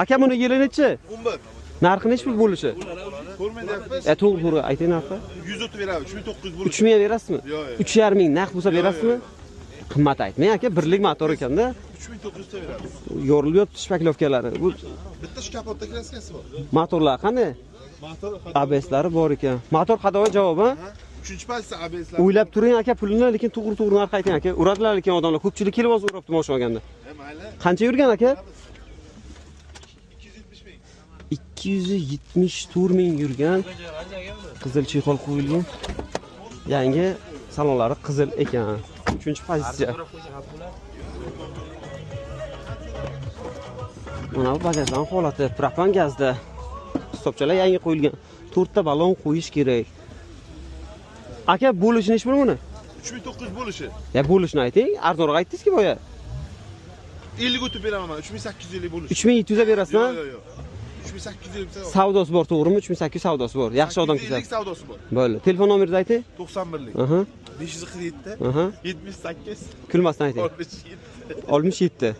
Aka buni yelinichi? 11. Narxi necha pul bo'lishi? Ko'rmayapsiz? To'g'ri, ayting narxi. 100 beramiz. 3900 bo'lishi. 3000 ga berasizmi? Yo'q. 3,5 ming narx bo'lsa berasizmi? Qimmat aytmang aka, birlik motor ekanda. 3900 ta beramiz. Yorilib yotibdi shpaklovkalari. Bu Bitta shkapotda kraskasi bor. motorlar qanday? Motor ABSlari bor ekan. Motor qadava javob, ha? 3-pozitsiya ABSlar. O'ylab turing aka pulini, lekin to'g'ri narx ayting aka. Uradilar lekin odamlar ko'pchilik kelib hozir uribdi moshina olganda. Mayli. Qancha yurgan aka? 270 ming. 274 ming yurgan. Qizil chexol qo'yilgan. Yangi salonlari qizil ekan. 3-pozitsiya. Mana bu bagajdan holati propan gazda. Stopchalar yangi qo'yilgan. 4 ta ballon qo'yish kerak. Aka bo'lishi nechi pul buni? 3900 bo'lishi. Ya bo'lishni ayting, arzonroq aytdingiz-ku boya. 50 o'tib beraman, 3850 bo'lishi. 3700 ga berasizmi? Yo'q. 3850 desa. Savdosi bor, to'g'rimi? 3800 savdosi bor. Yaxshi odam kelsa. 50 savdosi bor. Bo'ldi. Telefon nomeringizni ayting. 91lik. 547 78 78 Kulmasdan ayting. 67 67